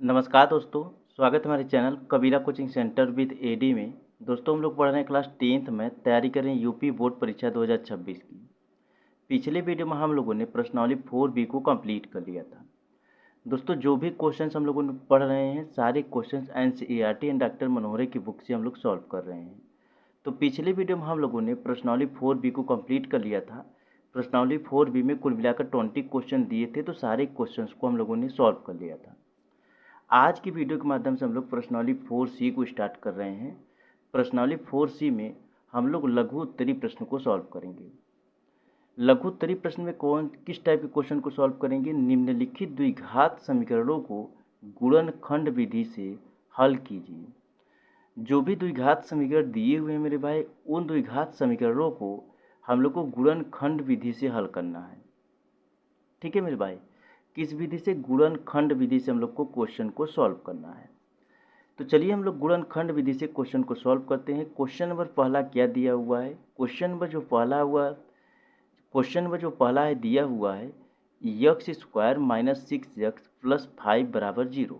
नमस्कार दोस्तों। स्वागत है हमारे channel Kabira coaching centre with AD में। दोस्तों हम लोग पढ़ रहे हैं क्लास 10th में, तैयारी कर रहे हैं यूपी बोर्ड परीक्षा 2026 की। पिछले वीडियो में हम लोगों ने प्रश्नावली 4B को कंप्लीट कर लिया था। दोस्तों जो भी क्वेश्चंस हम लोगों ने पढ़ रहे हैं सारे क्वेश्चंस एनसीईआरटी एंड डॉक्टर मनोहरे की बुक से हम लोग सॉल्व कर रहे हैं। तो पिछले वीडियो में हम लोगों ने प्रश्नावली 4B को कंप्लीट कर लिया था। प्रश्नावली 4B में कुल मिलाकर 20 क्वेश्चन दिए थे, तो सारे क्वेश्चंस को हम लोगों ने सॉल्व कर लिया था। आज की वीडियो के माध्यम से हम लोग प्रश्नावली 4C को स्टार्ट कर रहे हैं। प्रश्नावली 4C में हम लोग लघु उत्तरीय प्रश्न को सॉल्व करेंगे। लघु उत्तरीय प्रश्न में किस टाइप के क्वेश्चन को सॉल्व करेंगे? निम्नलिखित द्विघात समीकरणों को गुणनखंड विधि से हल कीजिए। जो भी द्विघात समीकरण दिए हुए हैं मेरे भाई, उन द्विघात समीकरणों को हम लोग को गुणनखंड विधि से हल करना है। ठीक है मेरे भाई, किस विधि से? गुणनखंड विधि से हम लोग को क्वेश्चन को सॉल्व करना है। तो चलिए हम लोग गुणनखंड विधि से क्वेश्चन को सॉल्व करते हैं। क्वेश्चन नंबर पहला क्या दिया हुआ है? क्वेश्चन नंबर जो पहला है दिया हुआ है x² - 6x + 5 = 0।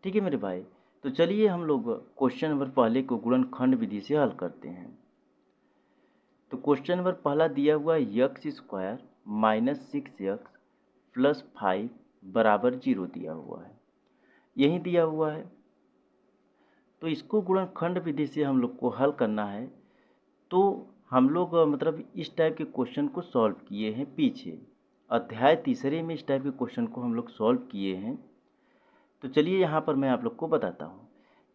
ठीक है मेरे भाई, तो चलिए हम लोग क्वेश्चन नंबर पहले को गुणनखंड विधि से हल करते हैं। तो क्वेश्चन नंबर पहला दिया हुआ है x² - 6x + 5 = 0 दिया हुआ है, यही दिया हुआ है। तो इसको गुणनखंड विधि से हम लोग को हल करना है। तो हम लोग मतलब इस टाइप के क्वेश्चन को सॉल्व किए हैं पीछे, अध्याय तीसरे में इस टाइप के क्वेश्चन को हम लोग सॉल्व किए हैं। तो चलिए यहाँ पर मैं आप लोग को बताता हूँ।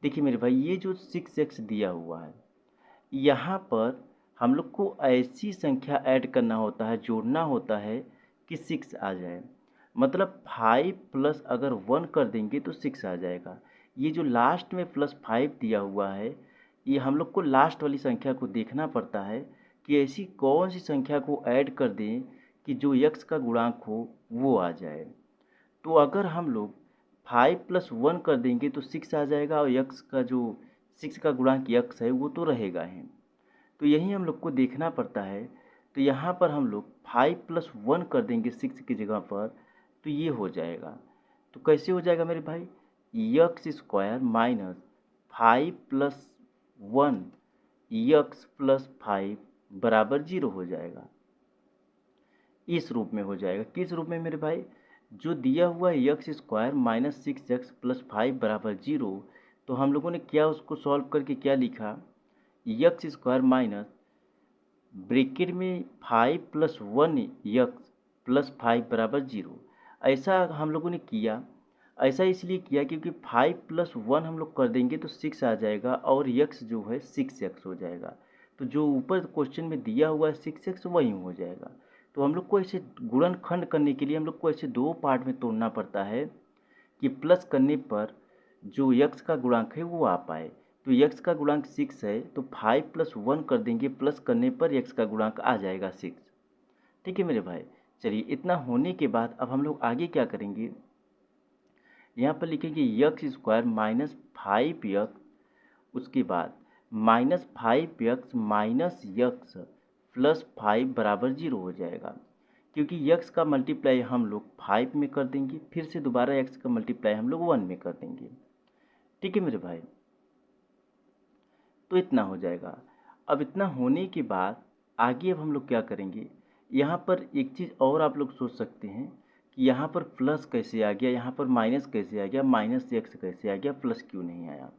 देखिए मेरे भाई, ये जो 6x दिया हुआ है, यहाँ पर हम लोग को ऐसी संख्या ऐड करना होता है, जोड़ना होता है कि 6 आ जाए। मतलब 5 प्लस अगर 1 कर देंगे तो 6 आ जाएगा। ये जो लास्ट में +5 दिया हुआ है, ये हम लोग को लास्ट वाली संख्या को देखना पड़ता है कि ऐसी कौन सी संख्या को ऐड कर दें कि जो x का गुणांक हो वो आ जाए। तो अगर हम लोग 5 + 1 कर देंगे तो 6 आ जाएगा, और x का जो 6 का गुणांक x है वो तो रहेगा ही। तो यही हम लोग को देखना पड़ता है। तो यहाँ पर हम लोग 5 + 1 कर देंगे 6 की जगह पर, तो ये हो जाएगा। तो कैसे हो जाएगा मेरे भाई? x² - 5 + 1 x + 5 = 0 हो जाएगा। इस रूप में हो जाएगा। किस रूप में मेरे भाई? जो दिया हुआ है x² - 6x + 5 = 0, तो हम लोगों ने क्या उसको सॉल्व करके क्या लिखा? x² - ब्रैकेट में 5 + 1 x + 5 = 0। ऐसा हम लोगों ने किया। ऐसा इसलिए किया क्योंकि 5 + 1 हम लोग कर देंगे तो 6 आ जाएगा, और x जो है 6x हो जाएगा। तो जो ऊपर क्वेश्चन में दिया हुआ है 6x वही हो जाएगा। तो हम लोग को ऐसे गुणनखंड करने के लिए हम लोग को ऐसे दो पार्ट में तोड़ना पड़ता है कि प्लस करने पर जो x का गुणांक है वो आ पाए। तो x का गुणांक 6 है, तो 5 + 1 कर देंगे, प्लस करने पर x का गुणांक आ जाएगा 6। ठीक है मेरे भाई, चलिए इतना होने के बाद अब हम लोग आगे क्या करेंगे? यहाँ पर लिखेंगे x² - 5x, उसके बाद -5x - x + 5 = 0 हो जाएगा। क्योंकि x का मल्टीप्लाई हम लोग 5 में कर देंगे, फिर से दोबारा x का मल्टीप्लाई हम लोग 1 में कर देंगे। ठीक है मेरे भाई, तो इतना हो जाएगा। अब इतना होने के बाद आगे अब हम लोग क्या करेंगे? यहाँ पर एक चीज़ और आप लोग सोच सकते हैं कि यहाँ पर प्लस कैसे आ गया, यहाँ पर माइनस कैसे आ गया, -x कैसे आ गया, प्लस क्यों नहीं आया?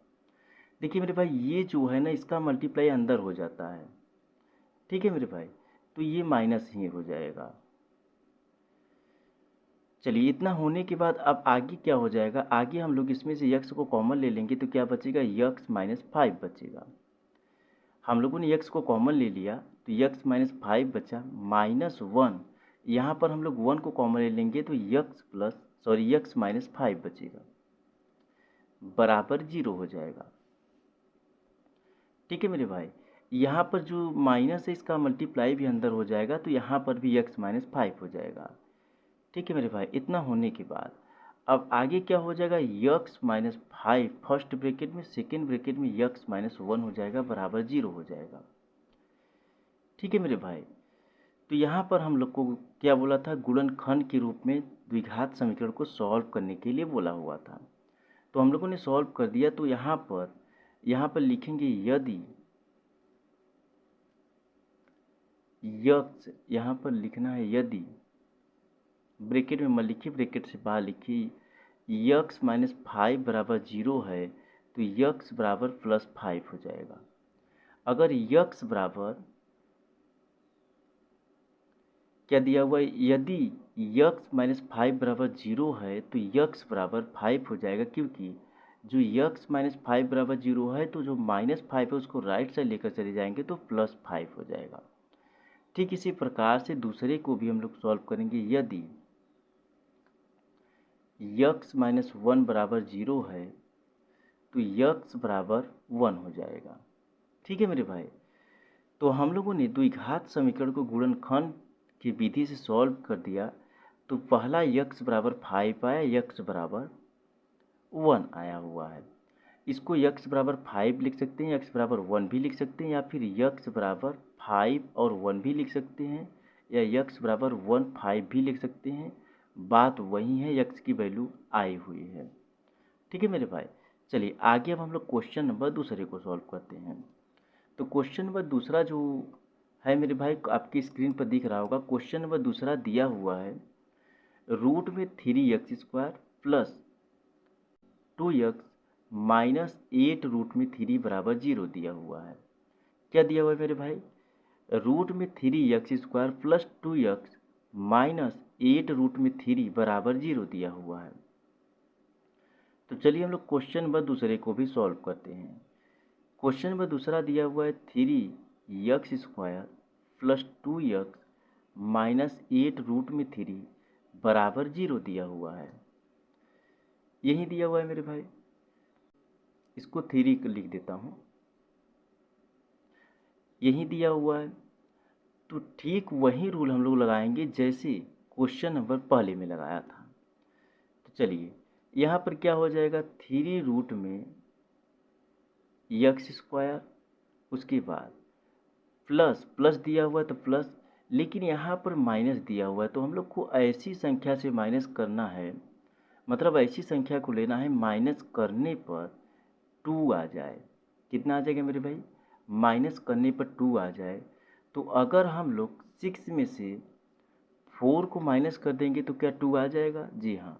देखिए मेरे भाई, ये जो है ना इसका मल्टीप्लाई अंदर हो जाता है। ठीक है मेरे भाई, तो ये माइनस ही हो जाएगा। चलिए इतना होने के बाद अब आगे क्या हो जाएगा? आगे हम लोग इसमें से x को कॉमन ले लेंगे तो क्या बचेगा? x - 5 बचेगा। हम लोगों ने x को कॉमन ले लिया तो x - 5 बचा, -1। यहाँ पर हम लोग 1 को कॉमन ले लेंगे तो x - 5 बचेगा, बराबर 0 हो जाएगा। ठीक है मेरे भाई, यहाँ पर जो माइनस है इसका मल्टीप्लाई भी अंदर हो जाएगा, तो यहाँ पर भी x - 5 हो जाएगा। ठीक है मेरे भाई, इतना होने के बाद अब आगे क्या हो जाएगा? x - 5 फर्स्ट ब्रैकेट में, सेकेंड ब्रैकेट में x - 1 हो जाएगा, बराबर 0 हो जाएगा। ठीक है मेरे भाई, तो यहाँ पर हम लोग को क्या बोला था? गुणनखंड के रूप में द्विघात समीकरण को सॉल्व करने के लिए बोला हुआ था। तो हम लोगों ने सॉल्व कर दिया। तो यहाँ पर लिखेंगे यदि यक्स, यहाँ पर लिखना है यदि, ब्रैकेट में मत लिखिए, ब्रैकेट से बाहर लिखिए, यक्स माइनस 5 बराबर 0 है तो यक्स बराबर प्लस 5 हो जाएगा। अगर यक्स बराबर क्या दिया हुआ है, यदि यक्स माइनस 5 बराबर 0 है तो यक्स बराबर 5 हो जाएगा, क्योंकि जो यक्स माइनस 5 बराबर 0 है तो जो -5 है उसको राइट साइड लेकर चले जाएंगे तो +5 हो जाएगा। ठीक इसी प्रकार से दूसरे को भी हम लोग सॉल्व करेंगे। यदि यक्स माइनस 1 बराबर 0 है तो यक्स बराबर 1 हो जाएगा। ठीक है मेरे भाई। तो हम लोगों ने द्विघात समीकरण को गुणनखंड की विधि से सॉल्व कर दिया। तो पहला यक्स बराबर 5 आया, यक्स बराबर 1 आया हुआ है। इसको यक्स बराबर 5 लिख सकते हैं, यक्स बराबर 1 भी लिख सकते हैं, या फिर यक्स बराबर 5 और 1 भी लिख सकते हैं, या यक्स बराबर 1 5 भी लिख सकते हैं। बात वही है, यक्स की वैल्यू आई हुई है। ठीक है मेरे भाई। चलिए आगे अब हम लोग क्वेश्चन नंबर दूसरे को सॉल्व करते हैं। तो क्वेश्चन नंबर दूसरा जो है मेरे भाई, आपकी स्क्रीन पर दिख रहा होगा। क्वेश्चन नंबर दूसरा दिया हुआ है रूट में 3x² plus 2x minus 8 root में 3 बराबर 0 दिया हुआ है। क्या दिया हुआ है मेरे भाई, रूट में 3x² plus 2x minus 8 root में 3 बराबर 0 दिया हुआ है। तो चलिए हम लोग क्वेश्चन नंबर दूसरे को भी सॉल्व करते हैं। क्वेश्चन नंबर दूसरा दिया हुआ है 3x² plus 2x minus 8 root में 3 बराबर 0 दिया हुआ है। यही दिया हुआ है मेरे भाई। इसको 3 लिख देता हूँ, यही दिया हुआ है। तो ठीक वही रूल हम लोग लगाएंगे जैसे क्वेश्चन नंबर पहले में लगाया था। तो चलिए यहाँ पर क्या हो जाएगा, 3 रूट में x², उसके बाद प्लस प्लस दिया हुआ है तो प्लस, लेकिन यहाँ पर माइनस दिया हुआ है। तो हम लोग को ऐसी संख्या से माइनस करना है, मतलब ऐसी संख्या को लेना है माइनस करने पर 2 आ जाए। कितना आ जाएगा मेरे भाई, माइनस करने पर 2 आ जाए। तो अगर हम लोग 6 में से 4 को माइनस कर देंगे तो क्या 2 आ जाएगा? जी हाँ,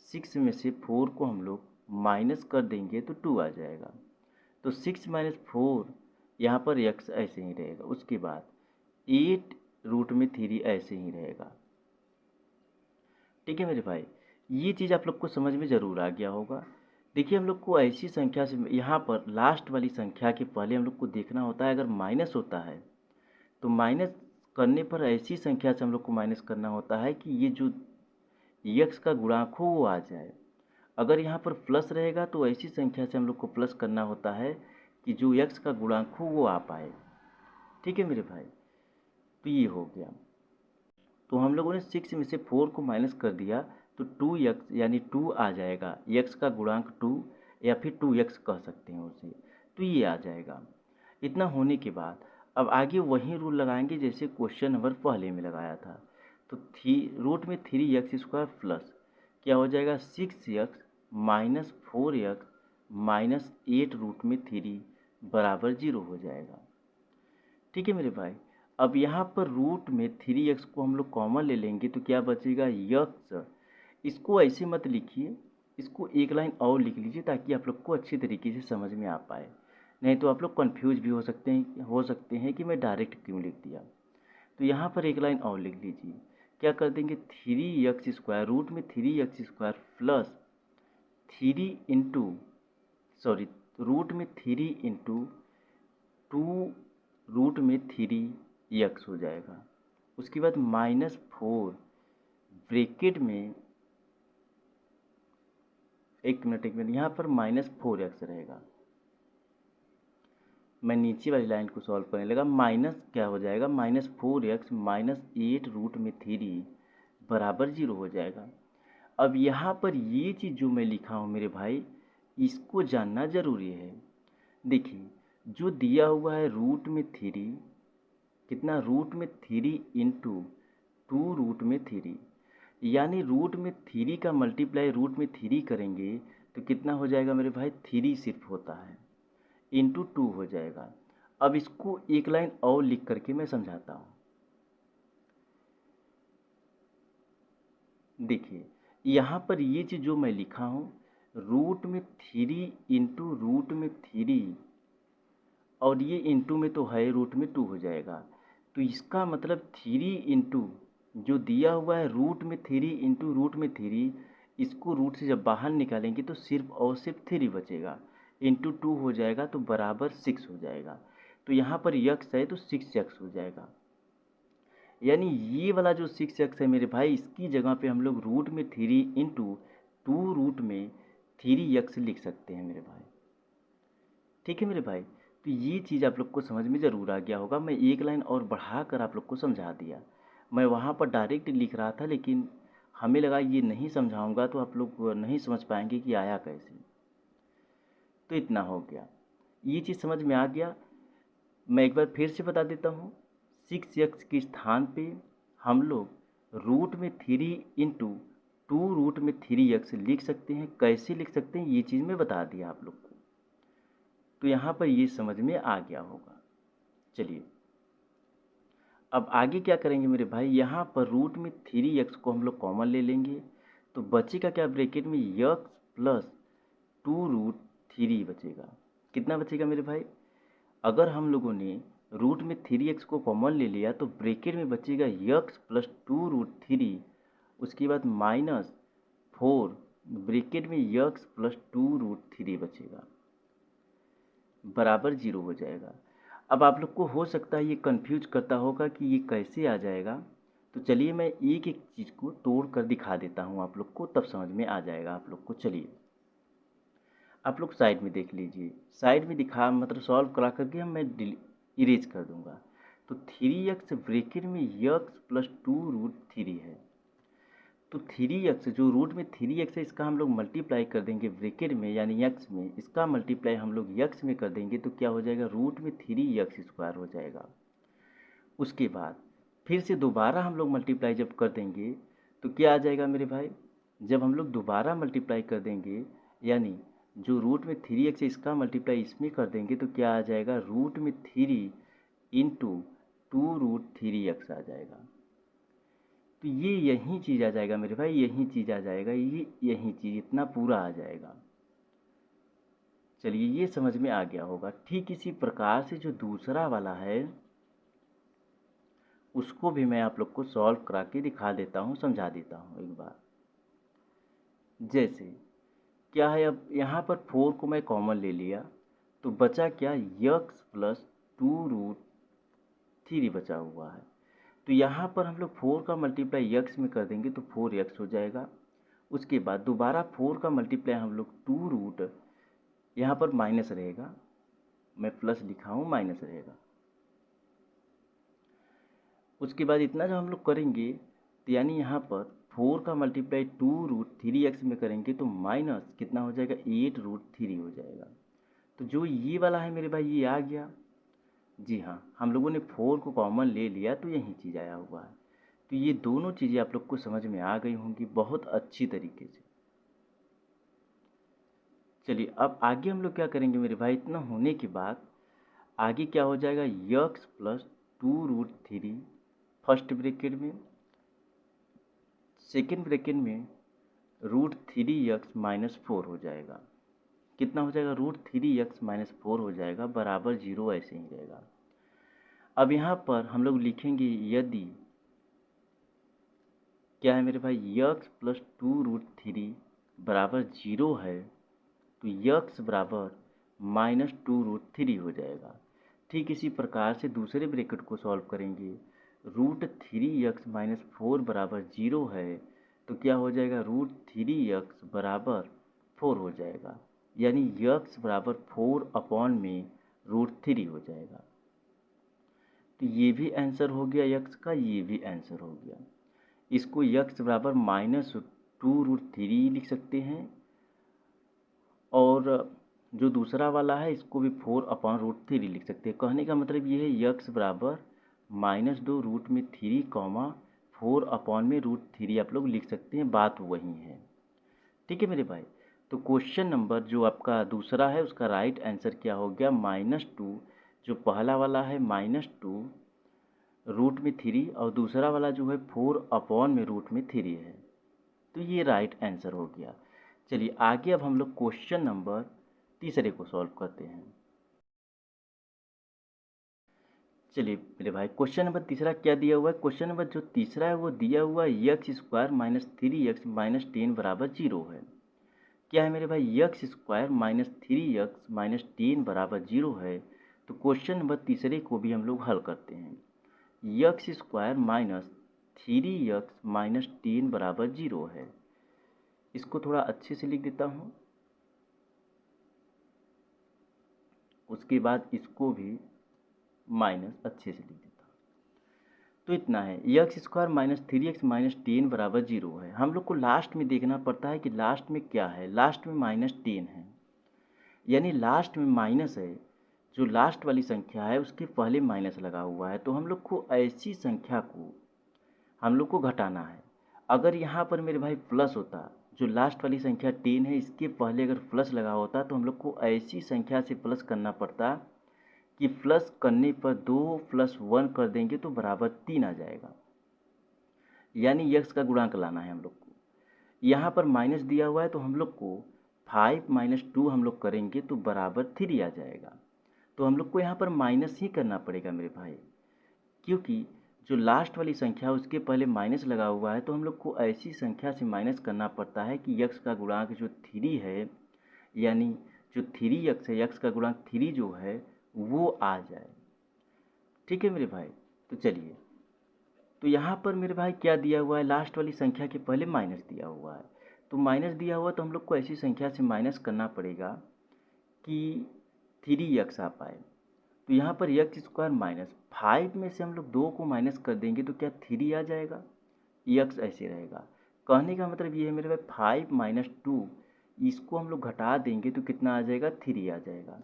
6 में से 4 को हम लोग माइनस कर देंगे तो 2 आ जाएगा। तो 6 माइनस 4, यहाँ पर x ऐसे ही रहेगा। उसके बाद 8 रूट में 3 ऐसे ही रहेगा। ठीक है मेरे भाई, ये चीज़ आप लोग को समझ में ज़रूर आ गया होगा। देखिए हम लोग को ऐसी संख्या से, यहाँ पर लास्ट वाली संख्या के पहले हम लोग को देखना होता है, अगर माइनस होता है तो माइनस करने पर ऐसी संख्या से हम लोग को माइनस करना होता है कि ये जो x का गुणांक हो वो आ जाए। अगर यहाँ पर प्लस रहेगा तो ऐसी संख्या से हम लोग को प्लस करना होता है कि जो x का गुणांक हो वो आ पाए। ठीक है मेरे भाई, तो ये हो गया। तो हम लोगों ने 6 में से 4 को माइनस कर दिया तो 2x यानी 2 आ जाएगा। x का गुणांक 2 या फिर 2x कह सकते हैं उसे, तो ये आ जाएगा। इतना होने के बाद अब आगे वही रूल लगाएंगे जैसे क्वेश्चन नंबर पहले में लगाया था। तो रूट में 3x² प्लस क्या हो जाएगा, 6x minus 4x minus 8 root में 3 बराबर 0 हो जाएगा। ठीक है मेरे भाई। अब यहाँ पर रूट में 3x को हम लोग कॉमन ले लेंगे तो क्या बचेगा, x। इसको ऐसे मत लिखिए, इसको एक लाइन और लिख लीजिए ताकि आप लोग को अच्छी तरीके से समझ में आ पाए। नहीं तो आप लोग कंफ्यूज भी हो सकते हैं कि मैं डायरेक्ट क्यों लिख दिया। तो यहाँ पर एक लाइन और लिख लीजिए। क्या कर देंगे, 3x² रूट में 3x² plus 3 into sorry root में 3 इंटू 2 रूट में 3x हो जाएगा। उसके बाद -4 ब्रैकेट में, एक मिनट यहाँ पर -4x रहेगा। मैं नीचे वाली लाइन को सॉल्व करने लगा। माइनस क्या हो जाएगा, -4x माइनस 8 रूट में 3 बराबर 0 हो जाएगा। अब यहाँ पर ये चीज़ जो मैं लिखा हूँ मेरे भाई, इसको जानना ज़रूरी है। देखिए जो दिया हुआ है रूट में 3, कितना, रूट में 3 इंटू 2 रूट में 3, यानी रूट में थ्री का मल्टीप्लाई रूट में थ्री करेंगे तो कितना हो जाएगा मेरे भाई, थ्री सिर्फ होता है, इंटू टू हो जाएगा। अब इसको एक लाइन और लिख करके मैं समझाता हूँ। देखिए यहाँ पर ये चीज़ जो मैं लिखा हूँ, रूट में थ्री इंटू रूट में थ्री, और ये इंटू में तो है, रूट में टू हो जाएगा। तो इसका मतलब थ्री इंटू जो दिया हुआ है रूट में थ्री इंटू रूट में थ्री, इसको रूट से जब बाहर निकालेंगे तो सिर्फ और सिर्फ थ्री बचेगा, इंटू टू हो जाएगा तो बराबर सिक्स हो जाएगा। तो यहाँ पर यक्स है तो सिक्स यक्स हो जाएगा। यानी ये वाला जो सिक्स एक्स है मेरे भाई, इसकी जगह पे हम लोग रूट में थ्री इंटू टू रूट में थ्री एक्स लिख सकते हैं मेरे भाई। ठीक है मेरे भाई, तो ये चीज़ आप लोग को समझ में ज़रूर आ गया होगा। मैं एक लाइन और बढ़ा कर आप लोग को समझा दिया। मैं वहाँ पर डायरेक्ट लिख रहा था, लेकिन हमें लगा ये नहीं समझाऊंगा तो आप लोग नहीं समझ पाएंगे कि आया कैसे। तो इतना हो गया, ये चीज़ समझ में आ गया। मैं एक बार फिर से बता देता हूँ, सिक्स एक्स के स्थान पे हम लोग रूट में थ्री इंटू टू रूट में थ्री एक्स लिख सकते हैं। कैसे लिख सकते हैं ये चीज़ मैं बता दिया आप लोग को, तो यहाँ पर ये समझ में आ गया होगा। चलिए अब आगे क्या करेंगे मेरे भाई, यहाँ पर रूट में थ्री एक्स को हम लोग कॉमन ले लेंगे, तो बचेगा क्या ब्रैकेट में, x plus two root three बचेगा। कितना बचेगा मेरे भाई, अगर हम लोगों ने रूट में थ्री एक्स को कॉमन ले लिया तो ब्रैकेट में बचेगा x plus two root three, उसके बाद माइनस फोर, ब्रैकेट में x plus two root three बचेगा, बराबर जीरो हो जाएगा। अब आप लोग को हो सकता है ये कंफ्यूज करता होगा कि ये कैसे आ जाएगा, तो चलिए मैं एक एक चीज़ को तोड़ कर दिखा देता हूँ आप लोग को, तब समझ में आ जाएगा आप लोग को। चलिए आप लोग साइड में देख लीजिए, साइड में दिखा मतलब सॉल्व करा करके हम मैं इरेज कर दूंगा। तो थ्री एक्स ब्रैकेट में x plus two root three है, तो थ्री एक्स जो रूट में थ्री एक्स है इसका हम लोग मल्टीप्लाई कर देंगे ब्रैकेट में, यानी एक्स में, इसका मल्टीप्लाई हम लोग एक्स में कर देंगे तो क्या हो जाएगा, रूट में थ्री एक्स स्क्वायर हो जाएगा। उसके बाद फिर से दोबारा हम लोग मल्टीप्लाई जब कर देंगे तो क्या आ जाएगा मेरे भाई, जब हम लोग दोबारा मल्टीप्लाई कर देंगे, यानी जो रूट में थ्री एक्स है इसका मल्टीप्लाई इसमें कर देंगे तो क्या आ जाएगा, रूट में three into two root three x आ जाएगा। तो ये यही चीज़ आ जाएगा मेरे भाई, यही चीज़ आ जाएगा, ये यही चीज़ इतना पूरा आ जाएगा। चलिए ये समझ में आ गया होगा। ठीक इसी प्रकार से जो दूसरा वाला है उसको भी मैं आप लोग को सॉल्व करा के दिखा देता हूँ, समझा देता हूँ एक बार। जैसे क्या है, अब यहाँ पर फोर को मैं कॉमन ले लिया तो बचा क्या, x plus two root three बचा हुआ है। तो यहाँ पर हम लोग फोर का मल्टीप्लाई एक्स में कर देंगे तो फोर एक्स हो जाएगा। उसके बाद दोबारा फोर का मल्टीप्लाई हम लोग टू रूट, यहाँ पर माइनस रहेगा, मैं प्लस लिखा हूँ, माइनस रहेगा। उसके बाद इतना जब हम लोग करेंगे तो यानी यहाँ पर फोर का multiply two root three x में करेंगे तो माइनस कितना हो जाएगा, एट रूट थ्री हो जाएगा। तो जो ये वाला है मेरे भाई ये आ गया। जी हाँ, हम लोगों ने फोर को कॉमन ले लिया तो यही चीज़ आया हुआ है। तो ये दोनों चीज़ें आप लोग को समझ में आ गई होंगी बहुत अच्छी तरीके से। चलिए अब आगे हम लोग क्या करेंगे मेरे भाई, इतना होने के बाद आगे क्या हो जाएगा, x plus two root three first bracket में, सेकेंड ब्रैकेट में root three x minus four हो जाएगा। कितना हो जाएगा, root three x minus four हो जाएगा, बराबर जीरो ऐसे ही रहेगा। अब यहाँ पर हम लोग लिखेंगे यदि क्या है मेरे भाई, x plus two root three बराबर जीरो है तो एक्स बराबर माइनस टू रूट थ्री हो जाएगा। ठीक इसी प्रकार से दूसरे ब्रैकेट को सॉल्व करेंगे, root three x minus four बराबर जीरो है तो क्या हो जाएगा, रूट थ्री एक्स बराबर फोर हो जाएगा, यानी एक्स बराबर फोर अपॉन में रूट थ्री हो जाएगा। तो ये भी आंसर हो गया एक्स का, ये भी आंसर हो गया। इसको एक्स बराबर माइनस टू रूट थ्री लिख सकते हैं, और जो दूसरा वाला है इसको भी फोर अपॉन रूट थ्री लिख सकते हैं। कहने का मतलब ये है एक्स बराबर माइनस दो रूट में थ्री कॉमा 4/√3 आप लोग लिख सकते हैं, बात वही है। ठीक है मेरे भाई। तो क्वेश्चन नंबर जो आपका दूसरा है उसका राइट आंसर क्या हो गया, -2। जो पहला वाला है -2√3 और दूसरा वाला जो है 4/√3 है। तो ये राइट आंसर हो गया। चलिए आगे अब हम लोग क्वेश्चन नंबर तीसरे को सॉल्व करते हैं। चलिए मेरे भाई, क्वेश्चन नंबर तीसरा क्या दिया हुआ है। क्वेश्चन नंबर जो तीसरा है वो दिया हुआ है x² - 3x - 10 बराबर 0 है। क्या है मेरे भाई, x² - 3x - 10 बराबर 0 है। तो क्वेश्चन नंबर तीसरे को भी हम लोग हल करते हैं। x² - 3x - 10 बराबर 0 है। इसको थोड़ा अच्छे से लिख देता हूँ, उसके बाद इसको भी माइनस अच्छे से लिख देता हूँ। तो इतना है, x² - 3x - 10 बराबर 0 है। हम लोग को लास्ट में देखना पड़ता है कि लास्ट में क्या है। लास्ट में -10 है, यानी लास्ट में माइनस है। जो लास्ट वाली संख्या है उसके पहले माइनस लगा हुआ है। तो हम लोग को ऐसी संख्या को हम लोग को घटाना है। अगर यहाँ पर मेरे भाई प्लस होता, जो लास्ट वाली संख्या 10 है इसके पहले अगर प्लस लगा होता तो हम लोग को ऐसी संख्या से प्लस करना पड़ता कि प्लस करने पर 2 + 1 कर देंगे तो बराबर 3 आ जाएगा, यानी यक्स का गुणांक लाना है हम लोग को। यहाँ पर माइनस दिया हुआ है तो हम लोग को 5 - 2 हम लोग करेंगे तो बराबर 3 आ जाएगा। तो हम लोग को यहाँ पर माइनस ही करना पड़ेगा मेरे भाई, क्योंकि जो लास्ट वाली संख्या है उसके पहले माइनस लगा हुआ है। तो हम लोग को ऐसी संख्या से माइनस करना पड़ता है कि यक्स का गुणांक जो 3 है, यानी जो 3x है, यक्स का गुणांक 3 जो है वो आ जाए। ठीक है मेरे भाई। तो चलिए, तो यहाँ पर मेरे भाई क्या दिया हुआ है, लास्ट वाली संख्या के पहले माइनस दिया हुआ है। तो माइनस दिया हुआ तो हम लोग को ऐसी संख्या से माइनस करना पड़ेगा कि 3x आ पाए। तो यहाँ पर x² माइनस 5 में से हम लोग 2 को माइनस कर देंगे तो क्या 3 आ जाएगा, x ऐसे रहेगा। कहने का मतलब ये है मेरे भाई 5 - 2 इसको हम लोग घटा देंगे तो कितना आ जाएगा, 3 आ जाएगा।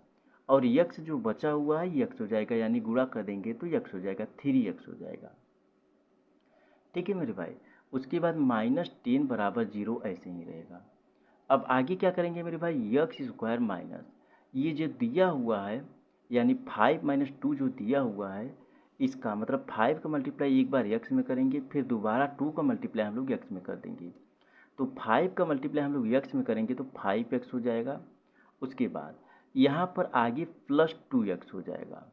और x जो बचा हुआ है x हो जाएगा, यानी गुणा कर देंगे तो x हो जाएगा, 3x हो जाएगा। ठीक है मेरे भाई। उसके बाद -10 बराबर 0 ऐसे ही रहेगा। अब आगे क्या करेंगे मेरे भाई, x² माइनस ये जो दिया हुआ है, यानी 5 - 2 जो दिया हुआ है, इसका मतलब 5 का मल्टीप्लाई एक बार x में करेंगे, फिर दोबारा 2 का मल्टीप्लाई हम लोग x में कर देंगे। तो 5 का मल्टीप्लाई हम लोग x में करेंगे तो 5x हो जाएगा। उसके बाद यहाँ पर आगे +2x हो जाएगा।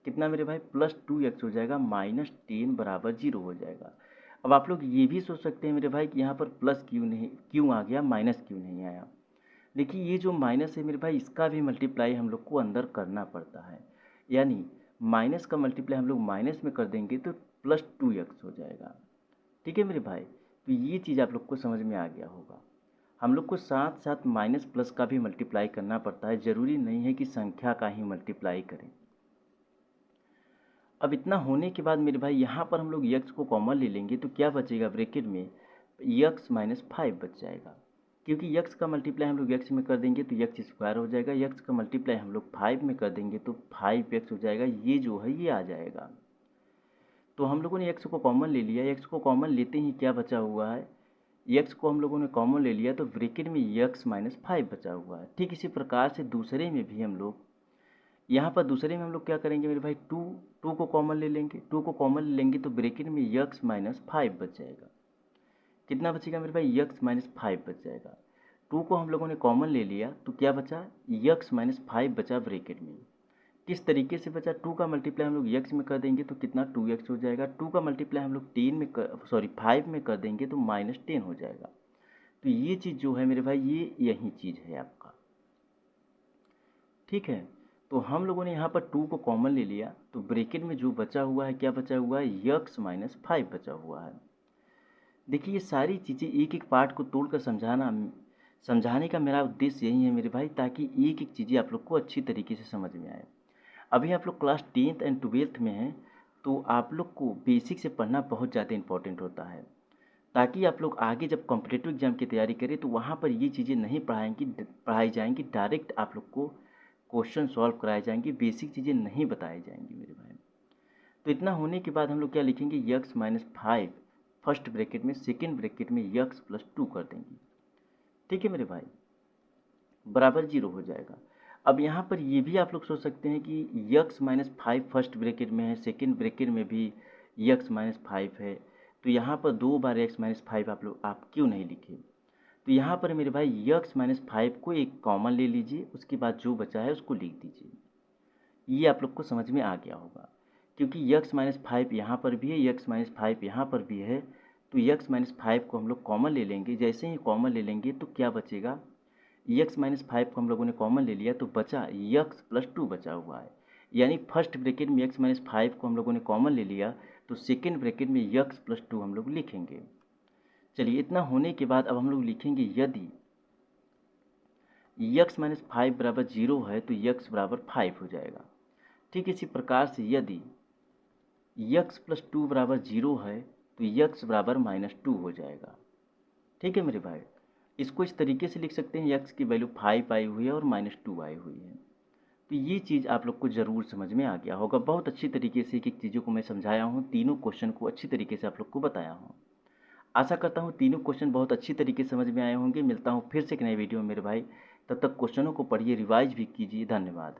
कितना मेरे भाई, +2x हो जाएगा, -10 बराबर 0 हो जाएगा। अब आप लोग ये भी सोच सकते हैं मेरे भाई कि यहाँ पर प्लस क्यों आ गया, माइनस क्यों नहीं आया। देखिए ये जो माइनस है मेरे भाई इसका भी मल्टीप्लाई हम लोग को अंदर करना पड़ता है, यानी माइनस का मल्टीप्लाई हम लोग माइनस में कर देंगे तो +2x हो जाएगा। ठीक है मेरे भाई। तो ये चीज़ आप लोग को समझ में आ गया होगा। हम लोग को साथ साथ माइनस प्लस का भी मल्टीप्लाई करना पड़ता है, ज़रूरी नहीं है कि संख्या का ही मल्टीप्लाई करें। अब इतना होने के बाद मेरे भाई यहाँ पर हम लोग x को कॉमन ले लेंगे तो क्या बचेगा, ब्रैकेट में x - 5 बच जाएगा, क्योंकि x का मल्टीप्लाई हम लोग x में कर देंगे तो x² हो जाएगा, x का मल्टीप्लाई हम लोग 5 में कर देंगे तो 5x हो जाएगा। ये जो है ये आ जाएगा। तो हम लोगों ने x को कॉमन ले लिया, x को कॉमन लेते ही क्या बचा हुआ है, x को हम लोगों ने कॉमन ले लिया तो ब्रैकेट में x - 5 बचा हुआ है। ठीक इसी प्रकार से दूसरे में भी हम लोग यहाँ पर दूसरे में हम लोग क्या करेंगे मेरे भाई, 2 को कॉमन ले लेंगे। 2 को कॉमन ले लेंगे तो ब्रैकेट में x - 5 बच जाएगा। कितना बचेगा मेरे भाई, x - 5 बच जाएगा। 2 को हम लोगों ने कॉमन ले लिया तो क्या बचा, x - 5 बचा ब्रैकेट में। किस तरीके से बचा, 2 का मल्टीप्लाई हम लोग x में कर देंगे तो कितना 2x हो जाएगा। 2 का मल्टीप्लाई हम लोग 5 में कर देंगे तो -10 हो जाएगा। तो ये चीज़ जो है मेरे भाई ये यही चीज़ है आपका। ठीक है। तो हम लोगों ने यहाँ पर 2 को कॉमन ले लिया तो ब्रैकेट में जो बचा हुआ है, क्या बचा हुआ है, x - 5 बचा हुआ है। देखिए ये सारी चीज़ें एक एक पार्ट को तोड़कर समझाने का मेरा उद्देश्य यही है मेरे भाई, ताकि एक एक चीज़ें आप लोग को अच्छी तरीके से समझ में आए। अभी आप लोग क्लास 10th एंड 12th में हैं तो आप लोग को बेसिक से पढ़ना बहुत ज़्यादा इंपॉर्टेंट होता है, ताकि आप लोग आगे जब कॉम्पिटिटिव एग्जाम की तैयारी करें तो वहाँ पर ये चीज़ें नहीं पढ़ाई जाएंगी, डायरेक्ट आप लोग को क्वेश्चन सॉल्व कराए जाएंगे, बेसिक चीज़ें नहीं बताई जाएंगी मेरे भाई। तो इतना होने के बाद हम लोग क्या लिखेंगे, x - 5 फर्स्ट ब्रैकेट में सेकेंड ब्रैकेट में यक्स प्लस 2 कर देंगे। ठीक है मेरे भाई, बराबर 0 हो जाएगा। अब यहाँ पर ये भी आप लोग सोच सकते हैं कि यक्स माइनस 5 फर्स्ट ब्रैकेट में है, सेकेंड ब्रैकेट में भी यक्स माइनस 5 है, तो यहाँ पर 2 बार एक्स माइनस 5 आप क्यों नहीं लिखे। तो यहाँ पर मेरे भाई यक्स माइनस 5 को एक कॉमन ले लीजिए, उसके बाद जो बचा है उसको लिख दीजिए। ये आप लोग को समझ में आ गया होगा, क्योंकि यक्स माइनस 5 यहाँ पर भी है, यक्स माइनस 5 यहाँ पर भी है, तो यक्स माइनस 5 को हम लोग कॉमन ले लेंगे। जैसे ही कॉमन ले लेंगे तो क्या बचेगा, यक्स माइनस 5 को हम लोगों ने कॉमन ले लिया तो बचा यक्स प्लस 2 बचा हुआ है। यानी फर्स्ट ब्रैकेट में यक्स माइनस 5 को हम लोगों ने कॉमन ले लिया तो सेकेंड ब्रैकेट में यक्स प्लस 2 हम लोग लिखेंगे। चलिए, इतना होने के बाद अब हम लोग लिखेंगे यदि यक्स माइनस 5 बराबर 0 है तो यक्स बराबर 5 हो जाएगा। ठीक इसी प्रकार से यदि यक्स प्लस 2 बराबर 0 है तो यक्स बराबर -2 हो जाएगा। ठीक है मेरे भाई, इसको इस तरीके से लिख सकते हैं, यक्स की वैल्यू 5 आई हुई है और -2 आई हुई है। तो ये चीज़ आप लोग को ज़रूर समझ में आ गया होगा। बहुत अच्छी तरीके से एक एक चीज़ों को मैं समझाया हूँ, तीनों क्वेश्चन को अच्छी तरीके से आप लोग को बताया हूँ। आशा करता हूँ तीनों क्वेश्चन बहुत अच्छी तरीके से समझ में आए होंगे। मिलता हूँ फिर से एक नए वीडियो में मेरे भाई, तब तक क्वेश्चनों को पढ़िए, रिवाइज भी कीजिए। धन्यवाद।